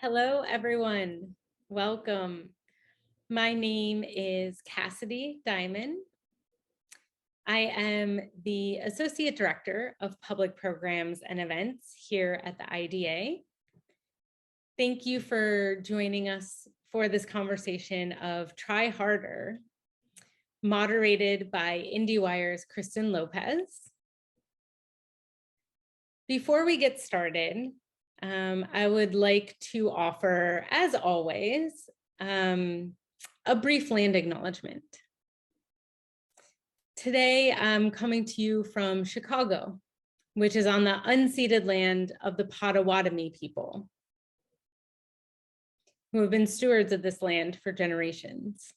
Hello, everyone. Welcome. My name is Cassidy Diamond. I am the Associate Director of Public Programs and Events here at the IDA. Thank you for joining us for this conversation of Try Harder, moderated by IndieWire's Kristen Lopez. Before we get started, I would like to offer, as always, a brief land acknowledgement. Today, I'm coming to you from Chicago, which is on the unceded land of the Potawatomi people, who have been stewards of this land for generations.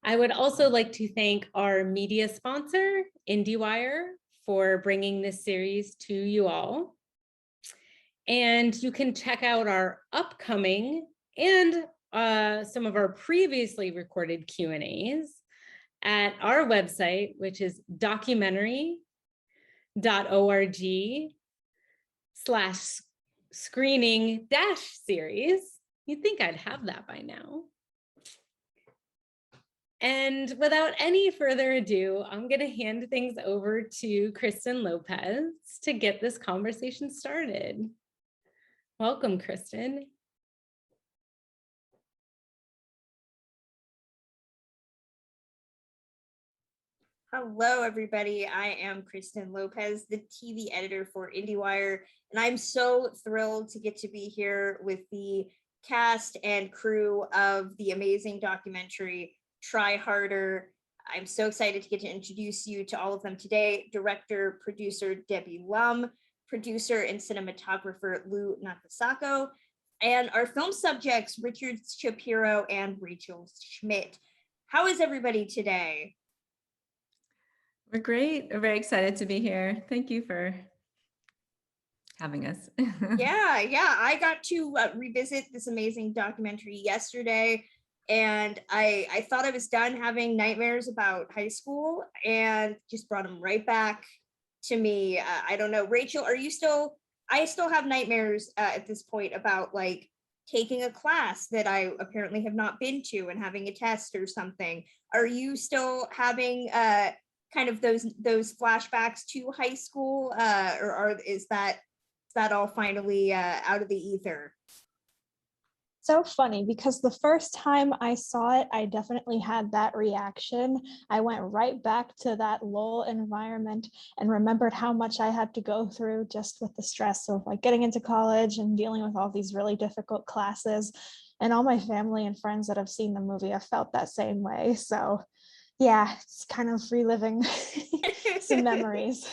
I would also like to thank our media sponsor, IndieWire, for bringing this series to you all. And you can check out our upcoming and some of our previously recorded Q&As at our website, which is documentary.org/screening-series. You'd think I'd have that by now. And without any further ado, I'm going to hand things over to Kristen Lopez to get this conversation started. Welcome, Kristen. Hello, everybody. I am Kristen Lopez, the TV editor for IndieWire, and I'm so thrilled to get to be here with the cast and crew of the amazing documentary, Try Harder. I'm so excited to get to introduce you to all of them today. Director, producer Debbie Lum, producer and cinematographer Lou Nakasako, and our film subjects, Richard Shapiro and Rachael Schmidt. How is everybody today? We're great. We're very excited to be here. Thank you for having us. Yeah. I got to revisit this amazing documentary yesterday, and I thought I was done having nightmares about high school and just brought them right back to me. I don't know, Rachael, I still have nightmares at this point about like taking a class that I apparently have not been to and having a test or something. Are you still having kind of those flashbacks to high school, or is that all finally out of the ether? So funny, because the first time I saw it, I definitely had that reaction. I went right back to that Lowell environment and remembered how much I had to go through just with the stress of like getting into college and dealing with all these really difficult classes. And all my family and friends that have seen the movie have felt that same way. So yeah, it's kind of reliving some memories.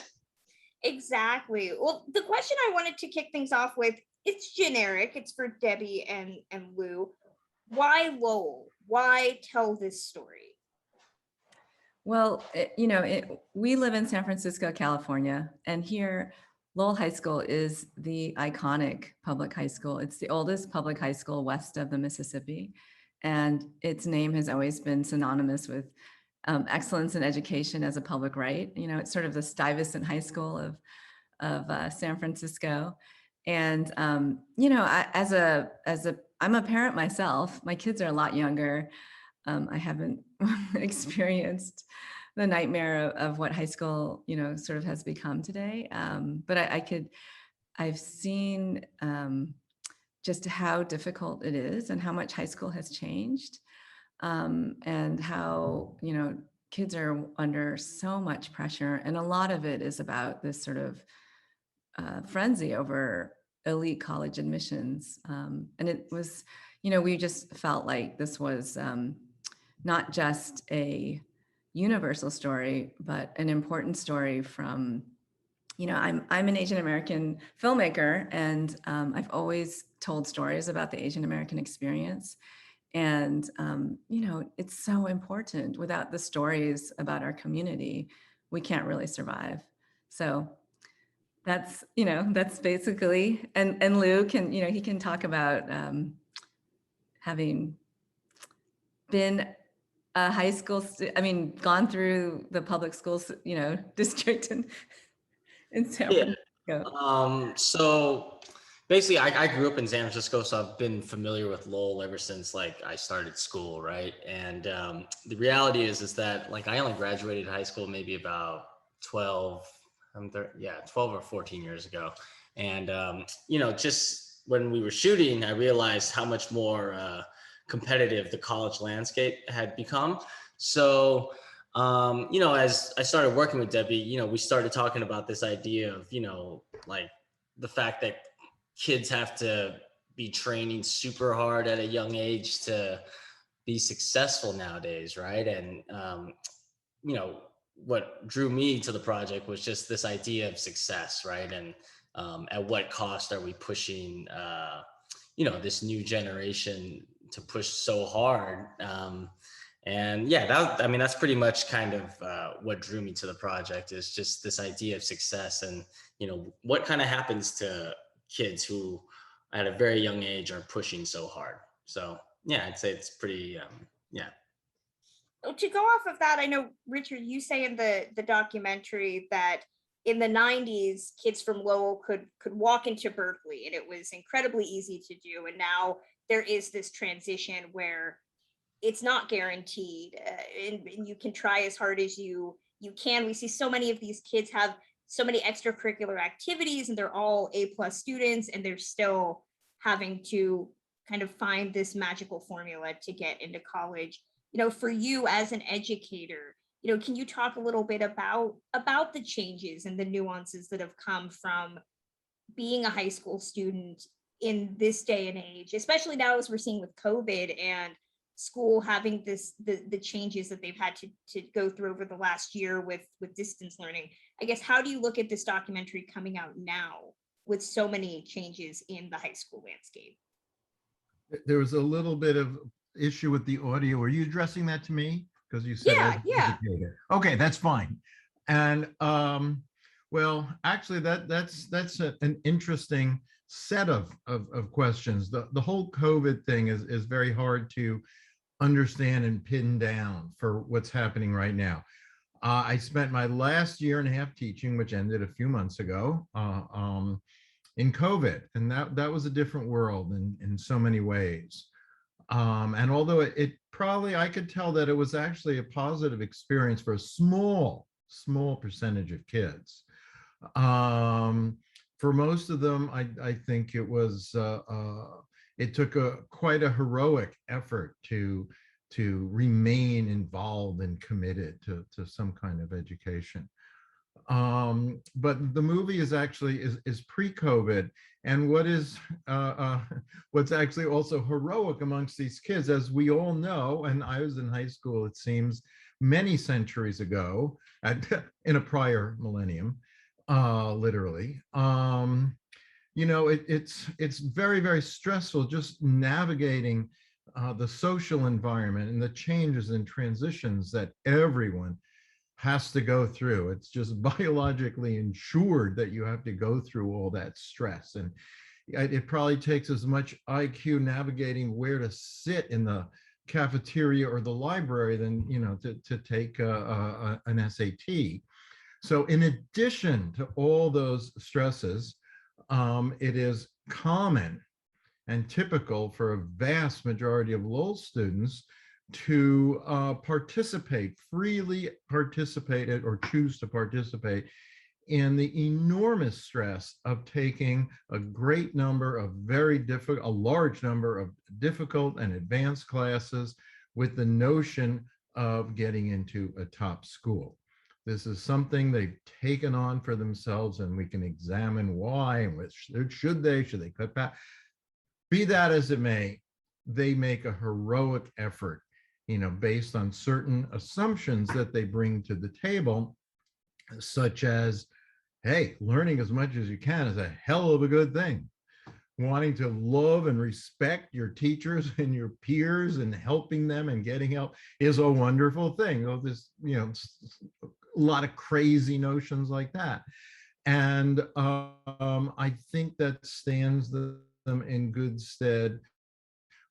Exactly. Well, the question I wanted to kick things off with, it's generic. It's for Debbie and Lou. Why Lowell? Why tell this story? Well, we live in San Francisco, California, and here Lowell High School is the iconic public high school. It's the oldest public high school west of the Mississippi, and its name has always been synonymous with excellence in education as a public right. It's sort of the Stuyvesant High School of San Francisco. And I'm a parent myself. My kids are a lot younger. I haven't experienced the nightmare of what high school, sort of has become today. But I've seen just how difficult it is and how much high school has changed. And how, kids are under so much pressure. And a lot of it is about this sort of frenzy over elite college admissions. And it was, we just felt like this was not just a universal story, but an important story from, I'm an Asian American filmmaker, and I've always told stories about the Asian American experience. And, it's so important. Without the stories about our community, we can't really survive. So that's basically, and Lou can, he can talk about having been a high school, gone through the public schools, district in San Francisco. So basically, I grew up in San Francisco, so I've been familiar with Lowell ever since like I started school, right? And the reality is that like I only graduated high school maybe about 12, 12 or 14 years ago. And just when we were shooting, I realized how much more competitive the college landscape had become. So as I started working with Debbie, we started talking about this idea of, like the fact that kids have to be training super hard at a young age to be successful nowadays, right? And what drew me to the project was just this idea of success, right? And at what cost are we pushing this new generation to push so hard? And yeah, that's pretty much kind of what drew me to the project, is just this idea of success, and what kind of happens to kids who at a very young age are pushing so hard. So yeah, I'd say it's pretty yeah. To go off of that, I know, Richard, you say in the documentary that in the 90s, kids from Lowell could walk into Berkeley and it was incredibly easy to do. And now there is this transition where it's not guaranteed, and you can try as hard as you can. We see so many of these kids have so many extracurricular activities and they're all A+ students, and they're still having to kind of find this magical formula to get into college. For you as an educator, can you talk a little bit about the changes and the nuances that have come from being a high school student in this day and age, especially now as we're seeing with COVID and school having the changes that they've had to go through over the last year with distance learning? I guess, how do you look at this documentary coming out now with so many changes in the high school landscape? There was a little bit of issue with the audio. Are you addressing that to me? Because you said yeah. Okay, that's fine. And well, actually, that's an interesting set of questions. The whole COVID thing is very hard to understand and pin down for what's happening right now. I spent my last year and a half teaching, which ended a few months ago, in COVID, and that was a different world in so many ways. And although it probably, I could tell that it was actually a positive experience for a small percentage of kids. For most of them, I think it was, it took quite a heroic effort to remain involved and committed to some kind of education. But the movie is actually is pre-COVID, and what's actually also heroic amongst these kids, as we all know, and I was in high school, it seems, many centuries ago, in a prior millennium, literally. It's very, very stressful just navigating the social environment and the changes and transitions that everyone has to go through. It's just biologically ensured that you have to go through all that stress. And it probably takes as much IQ navigating where to sit in the cafeteria or the library than, to take an SAT. So in addition to all those stresses, it is common and typical for a vast majority of Lowell students to freely participate or choose to participate in the enormous stress of taking a large number of difficult and advanced classes with the notion of getting into a top school. This is something they've taken on for themselves, and we can examine why and should they cut back. Be that as it may, they make a heroic effort, based on certain assumptions that they bring to the table, such as, hey, learning as much as you can is a hell of a good thing. Wanting to love and respect your teachers and your peers and helping them and getting help is a wonderful thing. A lot of crazy notions like that. And I think that stands them in good stead,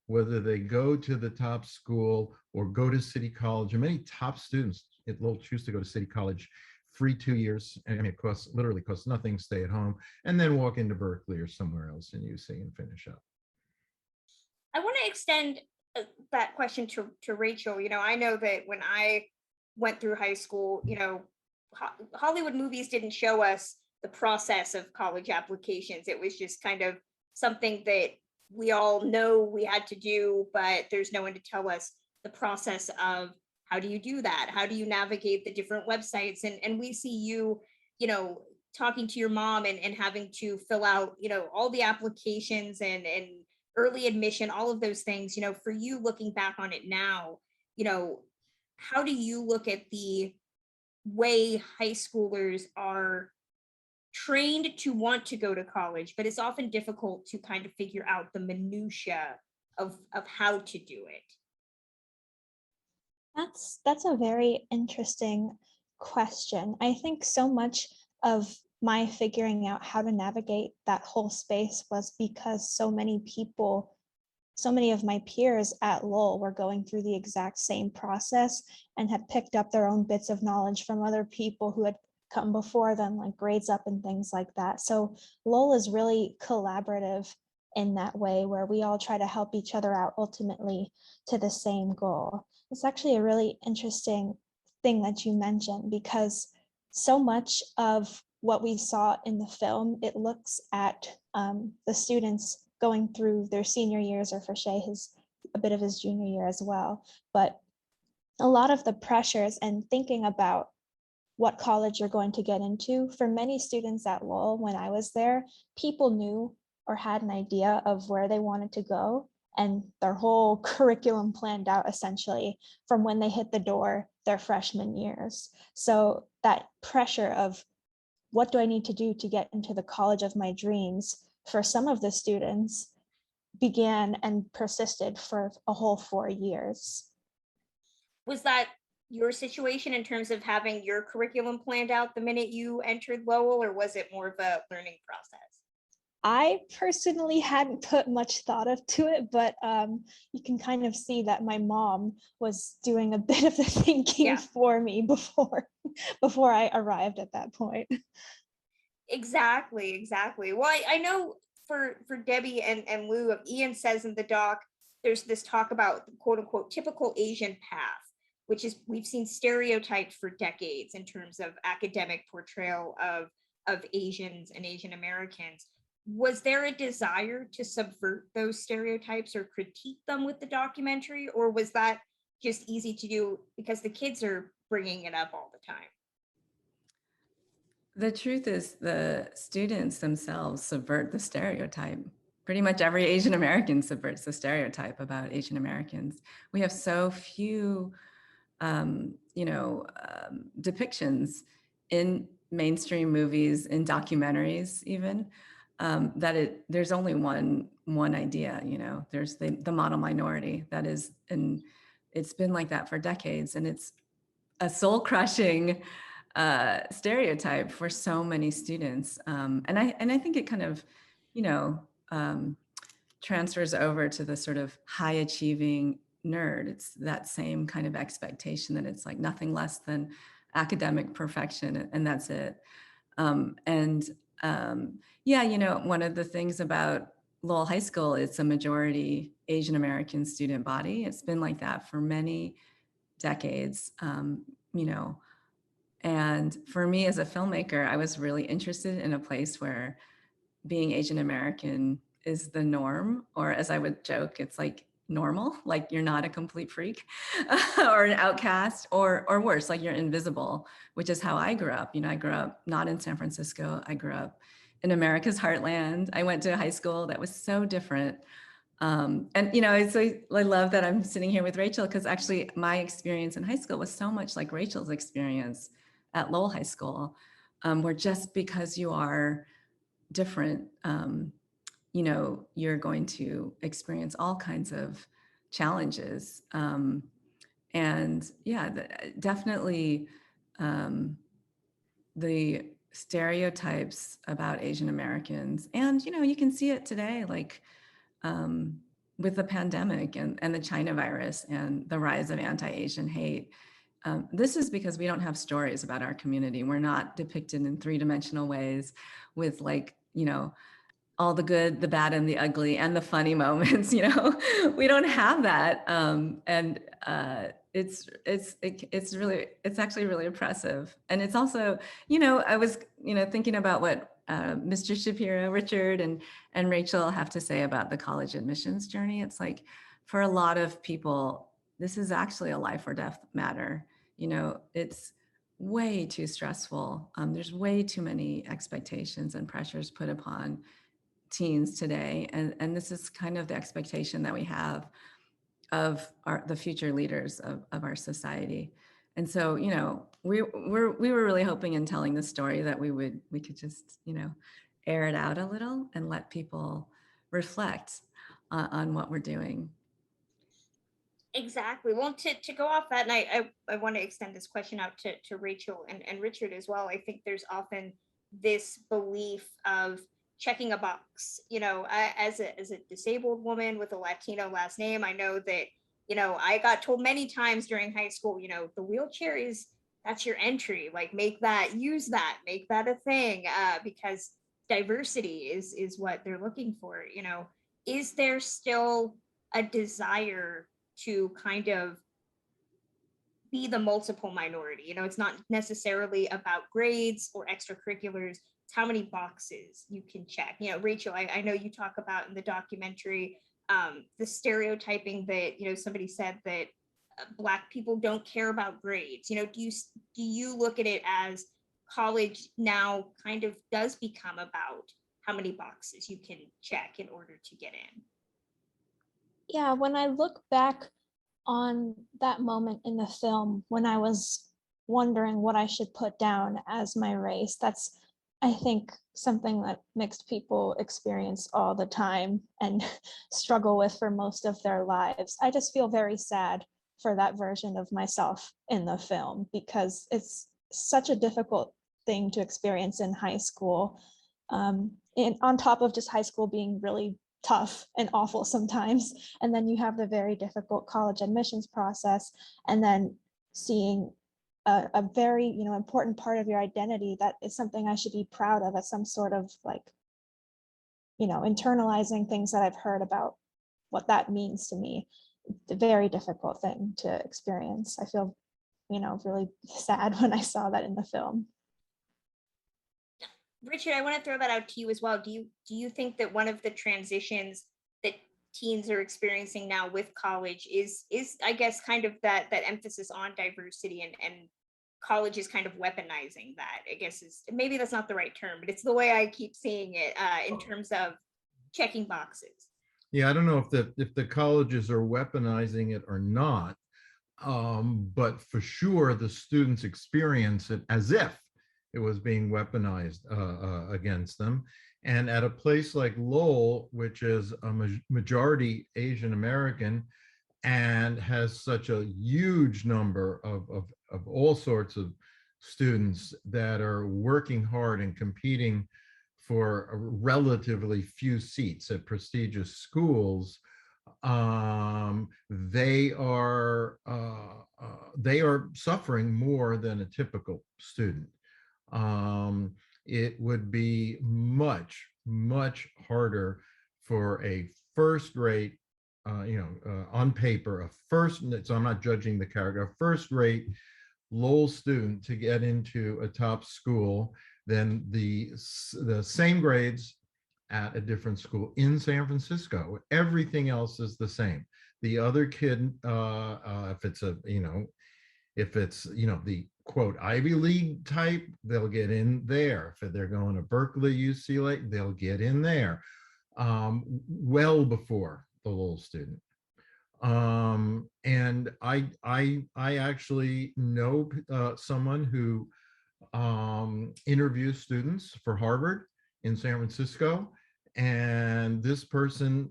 whether they go to the top school or go to City College. And many top students at Lowell choose to go to City College free 2 years. I mean, it literally costs nothing, stay at home, and then walk into Berkeley or somewhere else in UC and finish up. I want to extend that question to Rachel. You know, I know that when I went through high school, you know, Hollywood movies didn't show us the process of college applications. It was just kind of something that we all know we had to do, but there's no one to tell us the process of how do you do that? How do you navigate the different websites? And we see you, you know, talking to your mom and having to fill out, you know, all the applications and early admission, all of those things. You know, for you looking back on it now, you know, how do you look at the way high schoolers are trained to want to go to college, but it's often difficult to kind of figure out the minutia of how to do it? That's a very interesting question. I think so much of my figuring out how to navigate that whole space was because so many people, so many of my peers at Lowell were going through the exact same process and had picked up their own bits of knowledge from other people who had come before them, like grades up and things like that. So Lowell is really collaborative in that way, where we all try to help each other out ultimately to the same goal. It's actually a really interesting thing that you mentioned, because so much of what we saw in the film, it looks at the students going through their senior years, or for Shay, a bit of his junior year as well. But a lot of the pressures and thinking about what college you're going to get into, for many students at Lowell, when I was there, people knew or had an idea of where they wanted to go, and their whole curriculum planned out essentially from when they hit the door their freshman years. So that pressure of what do I need to do to get into the college of my dreams, for some of the students, began and persisted for a whole 4 years. Was that your situation in terms of having your curriculum planned out the minute you entered Lowell, or was it more of a learning process? I personally hadn't put much thought into it, but you can kind of see that my mom was doing a bit of the thinking for me before I arrived at that point. Exactly. Well, I know for Debbie and Lou, Ian says in the doc, there's this talk about the quote unquote typical Asian path, which is, we've seen stereotyped for decades in terms of academic portrayal of Asians and Asian Americans. Was there a desire to subvert those stereotypes or critique them with the documentary, or was that just easy to do because the kids are bringing it up all the time? The truth is, the students themselves subvert the stereotype. Pretty much every Asian American subverts the stereotype about Asian Americans. We have so few, depictions in mainstream movies, in documentaries, even that there's only one idea. You know, there's the model minority that is, and it's been like that for decades, and it's a soul-crushing stereotype for so many students. And I think it kind of, transfers over to the sort of high achieving nerd. It's that same kind of expectation that it's like nothing less than academic perfection, and that's it. One of the things about Lowell High School, it's a majority Asian American student body. It's been like that for many decades, and for me as a filmmaker, I was really interested in a place where being Asian American is the norm, or as I would joke, it's like normal, like you're not a complete freak or an outcast, or worse, like you're invisible, which is how I grew up. I grew up not in San Francisco. I grew up in America's heartland. I went to a high school that was so different. I love that I'm sitting here with Rachael, because actually my experience in high school was so much like Rachel's experience at Lowell High School, where just because you are different, you're going to experience all kinds of challenges. Definitely the stereotypes about Asian Americans. And, you can see it today, like with the pandemic and the China virus and the rise of anti-Asian hate. This is because we don't have stories about our community. We're not depicted in three-dimensional ways with, like, you know, all the good, the bad, and the ugly, and the funny moments. You know, we don't have that, and it's actually really oppressive. And it's also, you know, I was, you know, thinking about what Mr. Shapiro, Richard, and Rachael have to say about the college admissions journey. It's like, for a lot of people, this is actually a life or death matter. You know, it's way too stressful. There's way too many expectations and pressures put upon teens today, and this is kind of the expectation that we have of the future leaders of our society. And so, you know, we were really hoping in telling this story that we could just, you know, air it out a little and let people reflect on what we're doing. Exactly. Well, to go off that, and I want to extend this question out to Rachael and Richard as well. I think there's often this belief of checking a box. You know, as a disabled woman with a Latino last name, I know that, you know, I got told many times during high school, you know, the wheelchair that's your entry. Like, use that, make that a thing, because diversity is what they're looking for. You know, is there still a desire to kind of be the multiple minority? You know, it's not necessarily about grades or extracurriculars. It's how many boxes you can check. You know, Rachael, I know you talk about in the documentary, the stereotyping that, you know, somebody said that Black people don't care about grades. You know, do you look at it as college now kind of does become about how many boxes you can check in order to get in? Yeah, when I look back on that moment in the film when I was wondering what I should put down as my race, that's, I think, something that mixed people experience all the time and struggle with for most of their lives. I just feel very sad for that version of myself in the film, because it's such a difficult thing to experience in high school. And on top of just high school being really tough and awful sometimes, and then you have the very difficult college admissions process, and then seeing a very, you know, important part of your identity that is something I should be proud of as some sort of, like, you know, internalizing things that I've heard about what that means to me. It's a very difficult thing to experience. I feel, you know, really sad when I saw that in the film. Richard, I want to throw that out to you as well. Do you think that one of the transitions that teens are experiencing now with college is I guess kind of that emphasis on diversity, and college is kind of weaponizing that? I guess is, maybe that's not the right term, but it's the way I keep seeing it in terms of checking boxes. Yeah, I don't know if the colleges are weaponizing it or not, but for sure the students experience it as if it was being weaponized against them. And at a place like Lowell, which is a majority Asian American and has such a huge number of all sorts of students that are working hard and competing for relatively few seats at prestigious schools, they are suffering more than a typical student. It would be much harder for a first-rate, on paper, so I'm not judging the character, a first-rate Lowell student to get into a top school than the same grades at a different school in San Francisco. Everything else is the same. The other kid, if it's the quote Ivy League type, they'll get in there. If they're going to Berkeley, UCLA, they'll get in there well before the Lowell student. And I actually know someone who interviews students for Harvard in San Francisco, and this person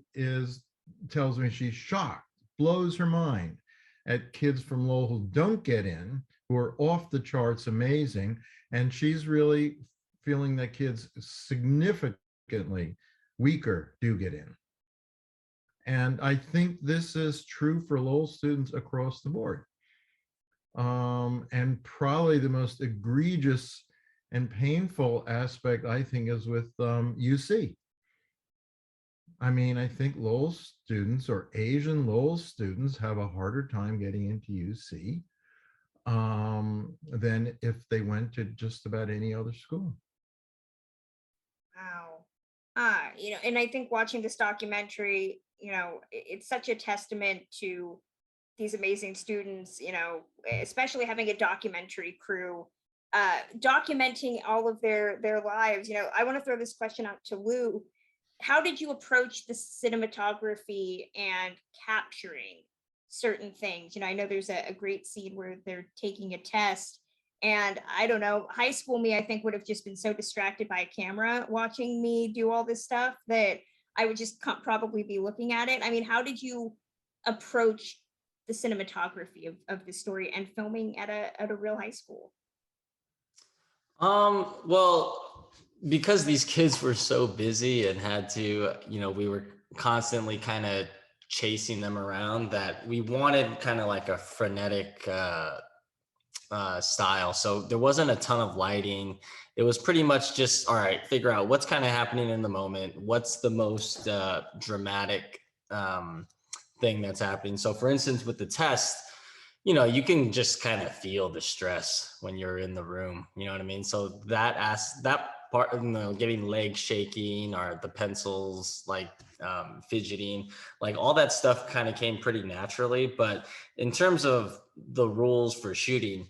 tells me she's shocked, blows her mind at kids from Lowell who don't get in, who are off the charts amazing, and she's really feeling that kids significantly weaker do get in. And I think this is true for Lowell students across the board. And probably the most egregious and painful aspect, I think, is with UC. I mean, I think Lowell students or Asian Lowell students have a harder time getting into UC than if they went to just about any other school. Wow. And I think watching this documentary, it's such a testament to these amazing students, especially having a documentary crew documenting all of their lives. I want to throw this question out to Lou. How did you approach the cinematography and capturing certain things? I know there's a great scene where they're taking a test, and I don't know, high school me, I think, would have just been so distracted by a camera watching me do all this stuff that I would just probably be looking at it. I mean, how did you approach the cinematography of the story and filming at a real high school? Well, because these kids were so busy and had to, we were constantly kind of chasing them around, that we wanted kind of like a frenetic style. So there wasn't a ton of lighting. It was pretty much just, all right, figure out what's kind of happening in the moment. What's the most dramatic thing that's happening. So for instance, with the test, you can just kind of feel the stress when you're in the room. You know what I mean? So that part of getting legs shaking or the pencils like fidgeting, like all that stuff kind of came pretty naturally. But in terms of the rules for shooting,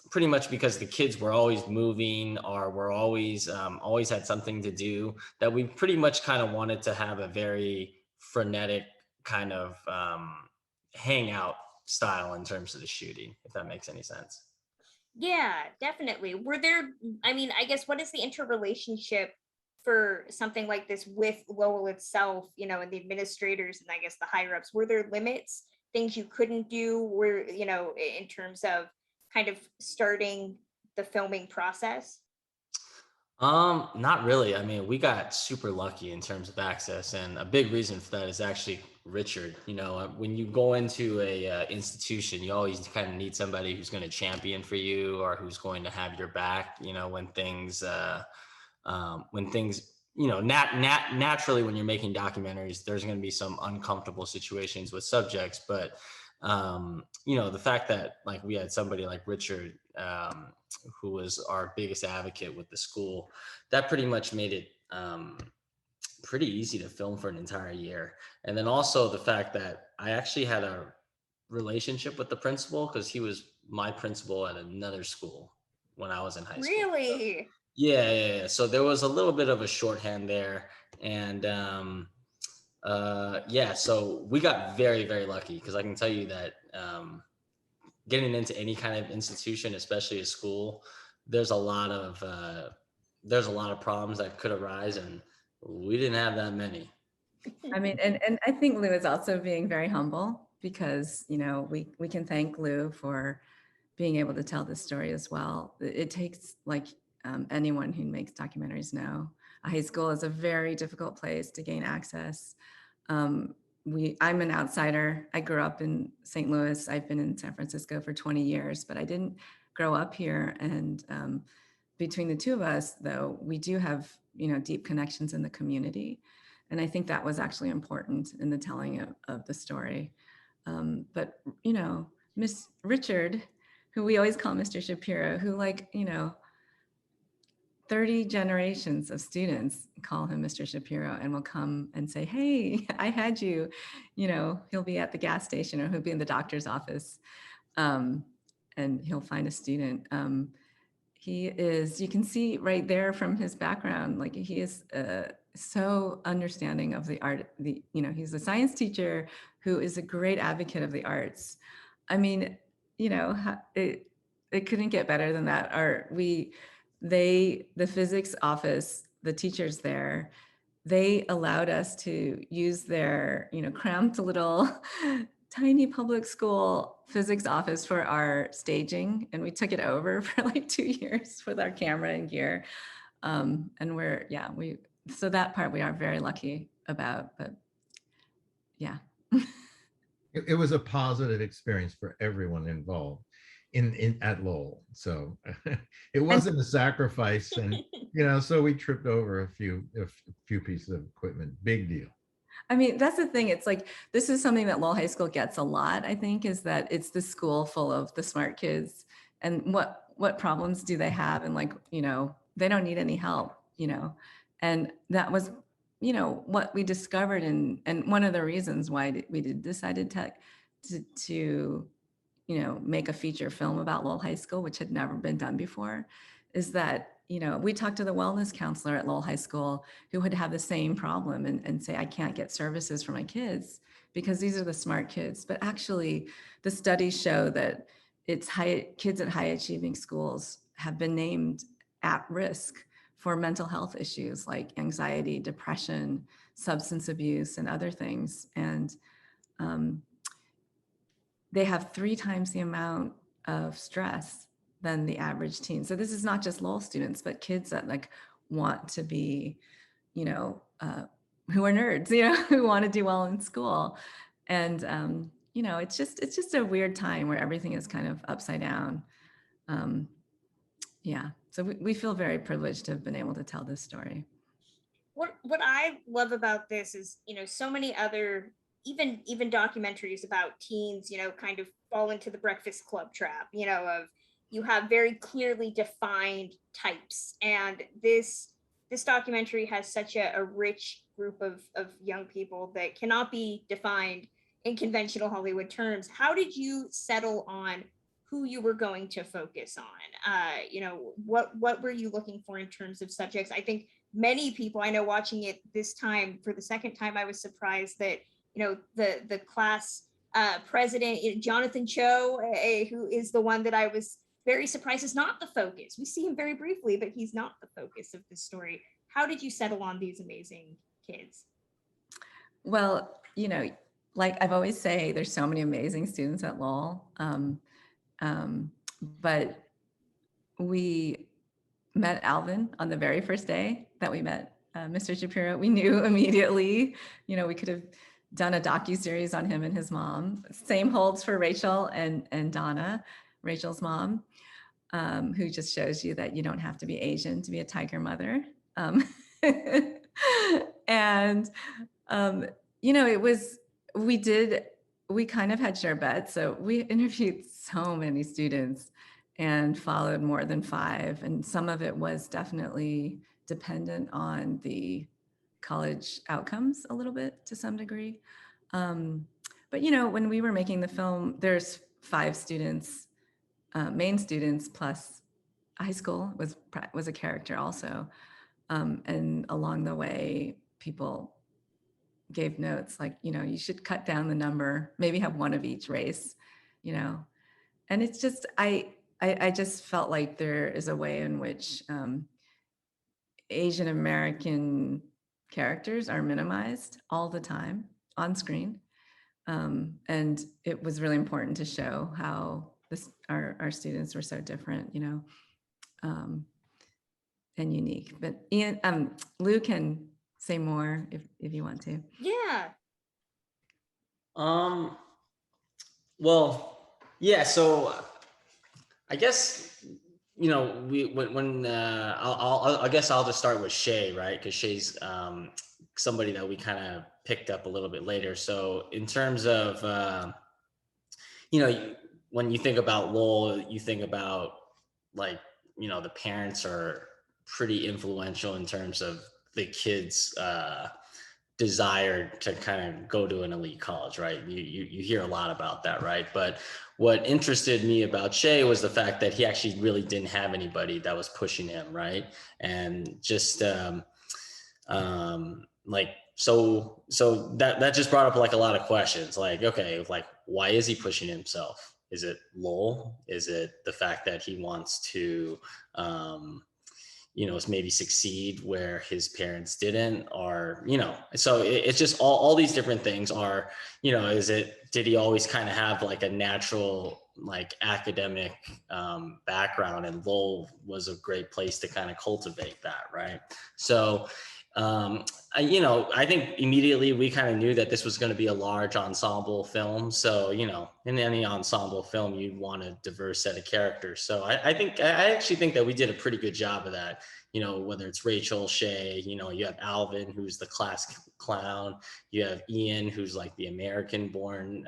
pretty much because the kids were always moving or were always had something to do, that we pretty much kind of wanted to have a very frenetic kind of hangout style in terms of the shooting, if that makes any sense. Yeah, definitely. I guess, what is the interrelationship for something like this with Lowell itself, and the administrators and I guess the higher ups? Were there limits, things you couldn't do, in terms of kind of starting the filming process? Not really. I mean, we got super lucky in terms of access, and a big reason for that is actually Richard. When you go into a institution, you always kind of need somebody who's going to champion for you or who's going to have your back. When things, naturally, when you're making documentaries, there's going to be some uncomfortable situations with subjects, but the fact that like we had somebody like Richard, who was our biggest advocate with the school, that pretty much made it pretty easy to film for an entire year. And then also the fact that I actually had a relationship with the principal, because he was my principal at another school when I was in high school. Really? Yeah. So there was a little bit of a shorthand there. And so we got very, very lucky, because I can tell you that getting into any kind of institution, especially a school, there's a lot of problems that could arise, and we didn't have that many. I mean, and I think Lou is also being very humble, because, we can thank Lou for being able to tell this story as well. It takes, like anyone who makes documentaries know, a high school is a very difficult place to gain access. I'm an outsider. I grew up in St. Louis. I've been in San Francisco for 20 years, but I didn't grow up here. And between the two of us, though, we do have, deep connections in the community. And I think that was actually important in the telling of the story. But, Miss Richard, who we always call Mr. Shapiro, who 30 generations of students call him Mr. Shapiro and will come and say, hey, I had you, he'll be at the gas station or he'll be in the doctor's office, and he'll find a student. He is, you can see right there from his background, like he is so understanding of the art. He's a science teacher who is a great advocate of the arts. I mean, it couldn't get better than that. The physics office, the teachers there, they allowed us to use their, cramped little tiny public school physics office for our staging. And we took it over for like 2 years with our camera and gear. And so that part we are very lucky about, but yeah. It was a positive experience for everyone involved. at Lowell. So it wasn't a sacrifice, and so we tripped over a few pieces of equipment. Big deal. I mean, that's the thing. It's like, this is something that Lowell High School gets a lot, I think, is that it's the school full of the smart kids. And what problems do they have? And like, they don't need any help, and that was, what we discovered. And one of the reasons why we decided to make a feature film about Lowell High School, which had never been done before, is that, we talked to the wellness counselor at Lowell High School who would have the same problem and say, I can't get services for my kids because these are the smart kids. But actually, the studies show that kids at high achieving schools have been named at risk for mental health issues like anxiety, depression, substance abuse, and other things. And they have 3 times the amount of stress than the average teen. So this is not just Lowell students, but kids that like want to be, who are nerds, who want to do well in school. And, it's just a weird time where everything is kind of upside down. Yeah. So we feel very privileged to have been able to tell this story. What I love about this is, so many other even documentaries about teens, kind of fall into the Breakfast Club trap, of you have very clearly defined types. And this documentary has such a rich group of young people that cannot be defined in conventional Hollywood terms. How did you settle on who you were going to focus on? What were you looking for in terms of subjects? I think many people, I know watching it this time for the second time, I was surprised that the class president, Jonathan Cho, who is the one that I was very surprised is not the focus. We see him very briefly, but he's not the focus of the story. How did you settle on these amazing kids? Well, like I've always say, there's so many amazing students at Lowell, but we met Alvin on the very first day that we met Mr. Shapiro. We knew immediately, we could have done a docuseries on him and his mom. Same holds for Rachael and Donna, Rachel's mom, who just shows you that you don't have to be Asian to be a tiger mother. And, we kind of had shared bets. So we interviewed so many students and followed more than 5. And some of it was definitely dependent on the college outcomes a little bit to some degree. But, when we were making the film, there's 5 students, main students, plus high school was a character also. And along the way, people gave notes like, you should cut down the number, maybe have one of each race, and it's just, I just felt like there is a way in which Asian American characters are minimized all the time on screen. And it was really important to show how our students were so different, and unique. But Lou can say more if you want to. Yeah. Well, yeah. So I guess I guess I'll just start with Shay, right? Because Shay's somebody that we kind of picked up a little bit later. So in terms of when you think about Lowell, you think about like the parents are pretty influential in terms of the kids' desire to kind of go to an elite college, right? You hear a lot about that, right? But what interested me about Shay was the fact that he actually really didn't have anybody that was pushing him, right? And just like so that just brought up like a lot of questions, like, okay, like why is he pushing himself? Is it Lowell? Is it the fact that he wants to maybe succeed where his parents didn't, or, so it's just all these different things are, did he always kind of have like a natural, like academic background, and Lowell was a great place to kind of cultivate that. Right. So I think immediately we kind of knew that this was going to be a large ensemble film. So, in any ensemble film, you'd want a diverse set of characters. So I actually think that we did a pretty good job of that. Whether it's Rachael, Shay, you have Alvin, who's the class clown. You have Ian, who's like the American-born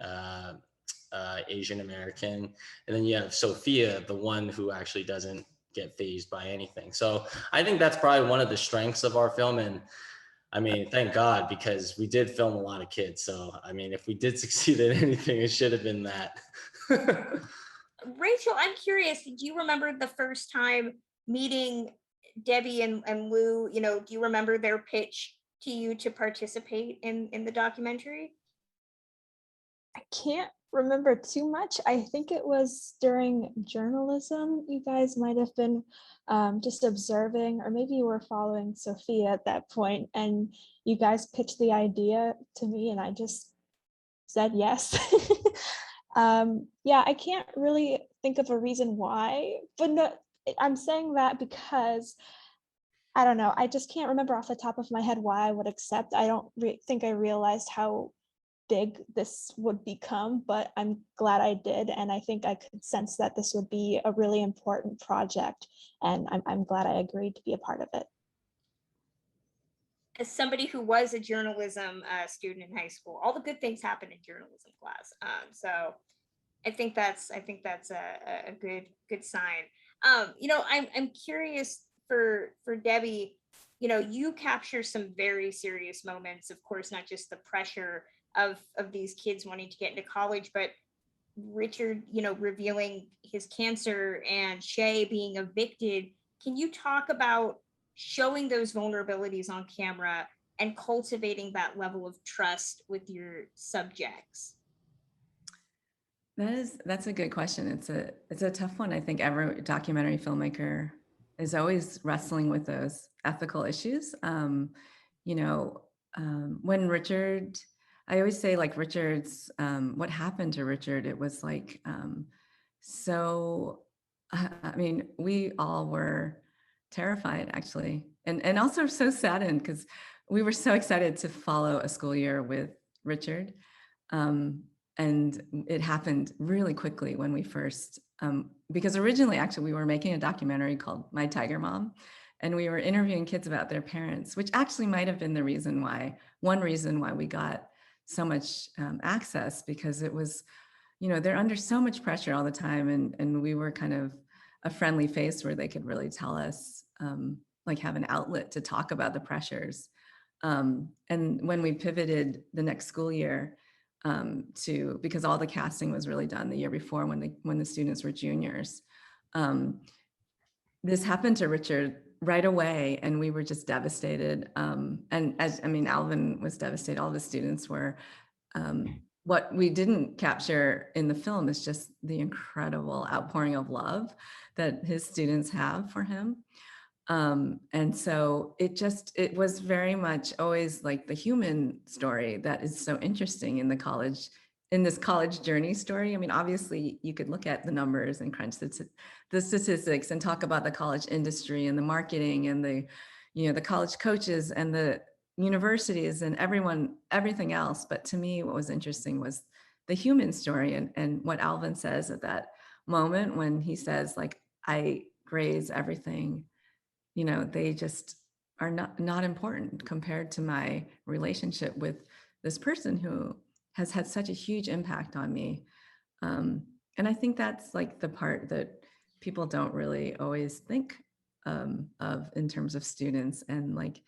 Asian American. And then you have Sophia, the one who actually doesn't get fazed by anything. So I think that's probably one of the strengths of our film. And I mean, thank God, because we did film a lot of kids. So, I mean, if we did succeed at anything, it should have been that. Rachael, I'm curious, do you remember the first time meeting Debbie and Lou? Do you remember their pitch to you to participate in the documentary? I can't remember too much. I think it was during journalism. You guys might have been just observing, or maybe you were following Sophia at that point, and you guys pitched the idea to me, and I just said yes. Yeah, I can't really think of a reason why, but no, I'm saying that because I don't know. I just can't remember off the top of my head why I would accept. I don't think I realized how big this would become, but I'm glad I did. And I think I could sense that this would be a really important project. And I'm glad I agreed to be a part of it. As somebody who was a journalism student in high school, all the good things happen in journalism class. So I think that's a good sign. I'm curious for Debbie. You capture some very serious moments, of course, not just the pressure of these kids wanting to get into college, but Richard, revealing his cancer and Shay being evicted. Can you talk about showing those vulnerabilities on camera and cultivating that level of trust with your subjects? That's a good question. It's a tough one. I think every documentary filmmaker is always wrestling with those ethical issues. When Richard, I always say, like, Richard's, what happened to Richard, it was like, I mean, we all were terrified, actually, and also so saddened, because we were so excited to follow a school year with Richard. And it happened really quickly when we first, because originally, actually, we were making a documentary called My Tiger Mom, and we were interviewing kids about their parents, which actually might have been one reason why we got so much access, because it was, they're under so much pressure all the time. And we were kind of a friendly face where they could really tell us, like, have an outlet to talk about the pressures. And when we pivoted the next school year, because all the casting was really done the year before when the students were juniors. This happened to Richard right away, and we were just devastated. And Alvin was devastated. All the students were. What we didn't capture in the film is just the incredible outpouring of love that his students have for him. And so it was very much always like the human story that is so interesting in this college journey story. I mean, obviously you could look at the numbers and crunch the statistics and talk about the college industry and the marketing and the college coaches and the universities and everything else. But to me, what was interesting was the human story, and what Alvin says at that moment when he says, like, I graze everything. They just are not important compared to my relationship with this person who has had such a huge impact on me. And I think that's like the part that people don't really always think of in terms of students. And like,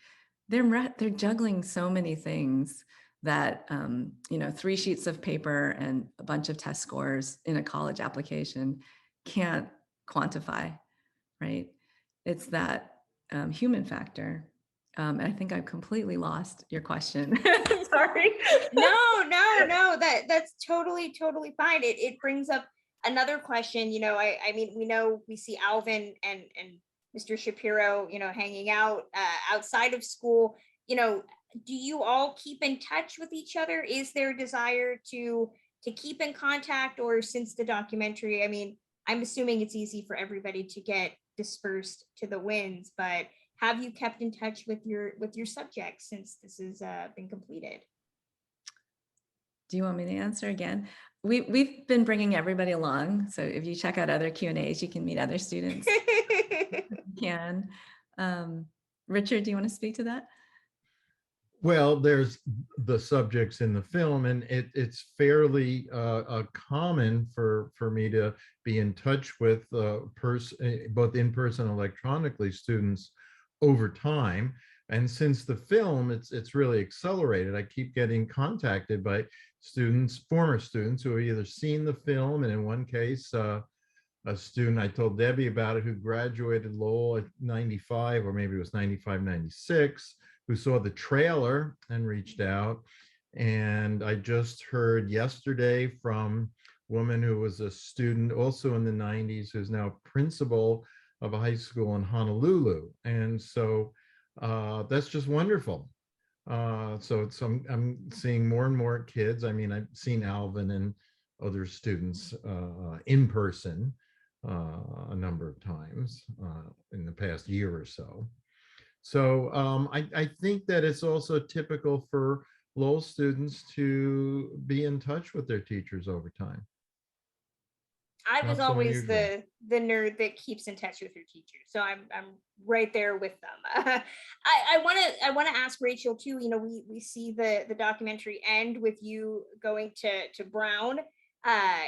they're juggling so many things that, 3 sheets of paper and a bunch of test scores in a college application can't quantify, right? It's that human factor. And I think I've completely lost your question. Sorry. No, that's totally fine. It brings up another question. I mean, we see Alvin and Mr. Shapiro, hanging out outside of school. Do you all keep in touch with each other? Is there a desire to keep in contact? Or since the documentary, I mean, I'm assuming it's easy for everybody to get dispersed to the winds, but have you kept in touch with your subjects since this has been completed? Do you want me to answer again? We've been bringing everybody along. So if you check out other Q&As, you can meet other students. You can. Richard, do you want to speak to that? Well, there's the subjects in the film, and it's fairly common for me to be in touch with both in person and electronically students over time. And since the film, it's really accelerated. I keep getting contacted by students, former students, who have either seen the film, and in one case, a student, I told Debbie about it, who graduated Lowell at 95, or maybe it was 95, 96, who saw the trailer and reached out. And I just heard yesterday from a woman who was a student also in the 90s, who's now principal of a high school in Honolulu. And so that's just wonderful. So I'm seeing more and more kids. I mean, I've seen Alvin and other students in person a number of times in the past year or so. So I think that it's also typical for Lowell students to be in touch with their teachers over time. I was Not so always unusual. the nerd that keeps in touch with her teachers, so I'm right there with them. I want to ask Rachael too. You know, we see the documentary end with you going to Brown.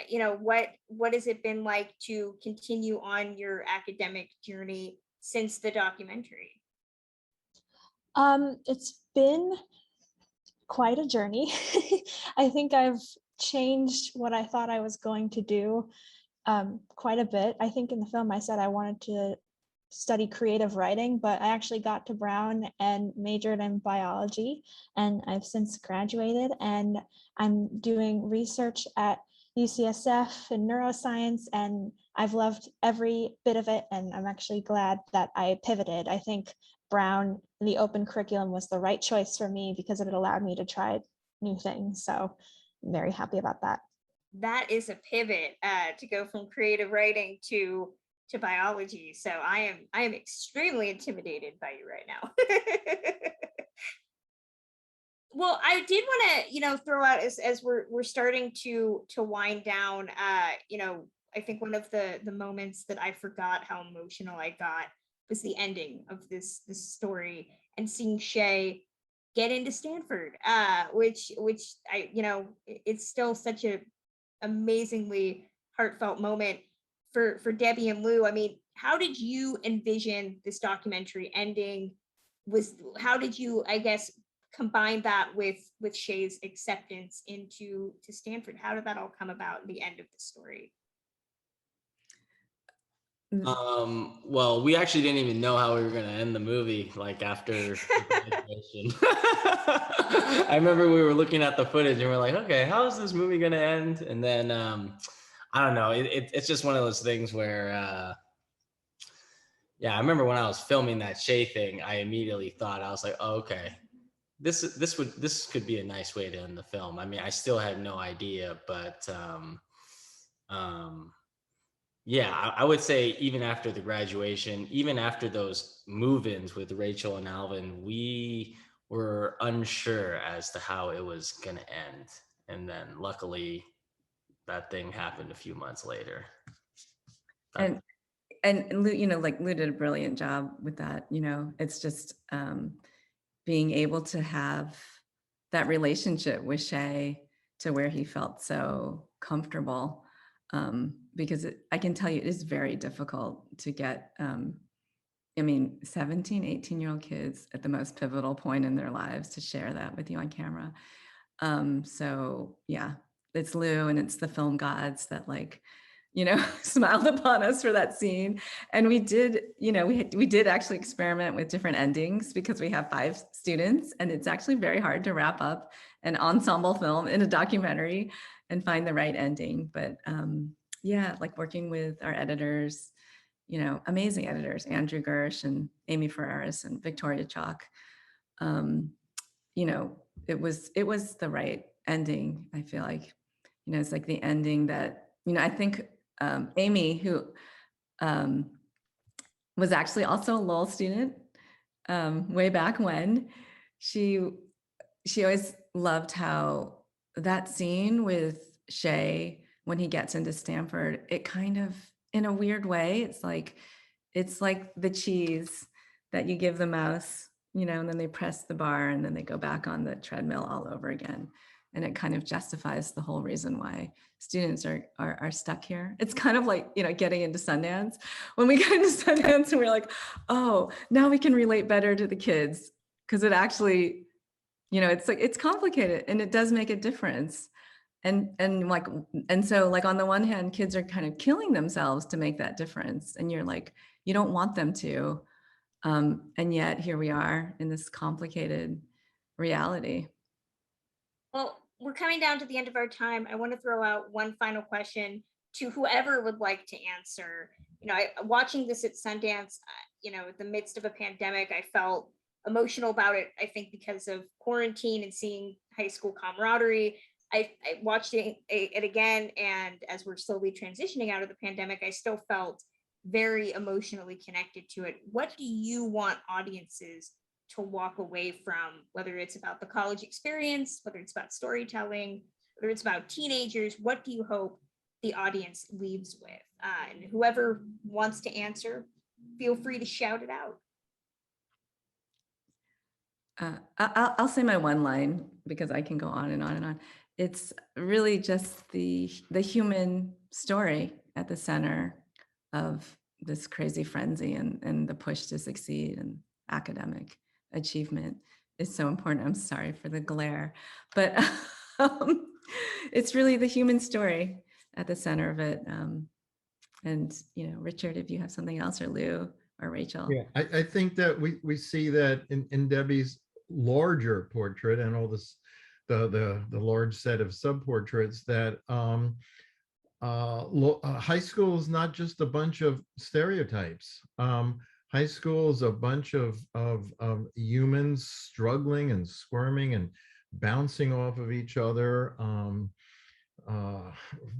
You know, what has it been like to continue on your academic journey since the documentary? It's been quite a journey. I think I've changed what I thought I was going to do quite a bit. I think in the film I said I wanted to study creative writing, but I actually got to Brown and majored in biology, and I've since graduated, and I'm doing research at UCSF in neuroscience, and I've loved every bit of it, and I'm actually glad that I pivoted. I think Brown, the open curriculum, was the right choice for me because it allowed me to try new things. So I'm very happy about that. That is a pivot to go from creative writing to biology. So I am extremely intimidated by you right now. Well, I did want to, you know, throw out as we're starting to wind down. You know, I think one of the moments that I forgot how emotional I got was the ending of this story, and seeing Shay get into Stanford, which I, you know, it's still such a amazingly heartfelt moment for Debbie and Lou. I mean, how did you envision this documentary ending? How did you, I guess, combine that with Shay's acceptance into Stanford? How did that all come about in the end of the story? Well, we actually didn't even know how we were going to end the movie, like after graduation. I remember we were looking at the footage and we're like, okay, how is this movie going to end? And then, I don't know, it's just one of those things where, yeah, I remember when I was filming that Shay thing, I immediately thought, I was like, oh, okay, this could be a nice way to end the film. I mean, I still had no idea, but, yeah, I would say even after the graduation, even after those move-ins with Rachael and Alvin, we were unsure as to how it was going to end. And then luckily that thing happened a few months later. And Lou, you know, like Lou did a brilliant job with that. You know, it's just being able to have that relationship with Shay to where he felt so comfortable. Because I can tell you it is very difficult to get, I mean, 17, 18-year-old kids at the most pivotal point in their lives to share that with you on camera. So yeah, it's Lou and it's the film gods that, like, you know, smiled upon us for that scene. And we did, you know, we did actually experiment with different endings because we have 5 students, and it's actually very hard to wrap up an ensemble film in a documentary and find the right ending. But yeah, like working with our editors, you know, amazing editors, Andrew Gersh and Amy Ferreris and Victoria Chalk. You know, it was the right ending. I feel like, you know, it's like the ending that, you know, I think Amy, who was actually also a Lowell student, way back when. She always loved how that scene with Shay, when he gets into Stanford, it kind of, in a weird way, it's like the cheese that you give the mouse, you know, and then they press the bar and then they go back on the treadmill all over again. And it kind of justifies the whole reason why students are stuck here. It's kind of like, you know, getting into Sundance. When we got into Sundance and we're like, oh, now we can relate better to the kids, because it actually, you know, it's like, it's complicated and it does make a difference. And so like on the one hand, kids are kind of killing themselves to make that difference. And you're like, you don't want them to. And yet here we are in this complicated reality. Well, we're coming down to the end of our time. I want to throw out one final question to whoever would like to answer. You know, watching this at Sundance, you know, in the midst of a pandemic, I felt emotional about it. I think because of quarantine and seeing high school camaraderie. I watched it again, and as we're slowly transitioning out of the pandemic, I still felt very emotionally connected to it. What do you want audiences to walk away from, whether it's about the college experience, whether it's about storytelling, whether it's about teenagers? What do you hope the audience leaves with? And whoever wants to answer, feel free to shout it out. I'll say my one line, because I can go on and on and on. It's really just the human story at the center of this crazy frenzy, and the push to succeed and academic achievement is so important. I'm sorry for the glare, but it's really the human story at the center of it. And, you know, Richard, if you have something else, or Lou or Rachel. Yeah, I think that we see that in Debbie's larger portrait and all this, the large set of sub-portraits, that high school is not just a bunch of stereotypes. High school is a bunch of humans struggling and squirming and bouncing off of each other.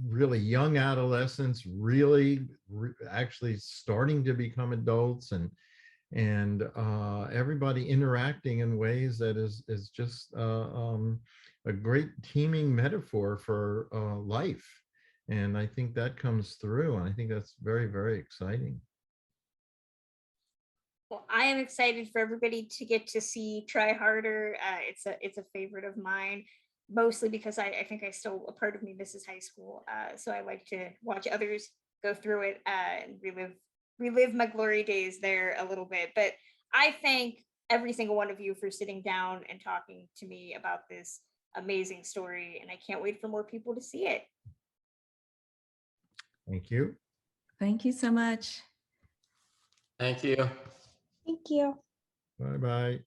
Really young adolescents, really actually starting to become adults, and everybody interacting in ways that is just a great teaming metaphor for life. And I think that comes through, and I think that's very, very exciting. Well, I am excited for everybody to get to see Try Harder. It's a favorite of mine, mostly because I think a part of me misses high school. So I like to watch others go through it and relive my glory days there a little bit. But I thank every single one of you for sitting down and talking to me about this amazing story, and I can't wait for more people to see it. Thank you. Thank you so much. Thank you. Thank you. Bye-bye.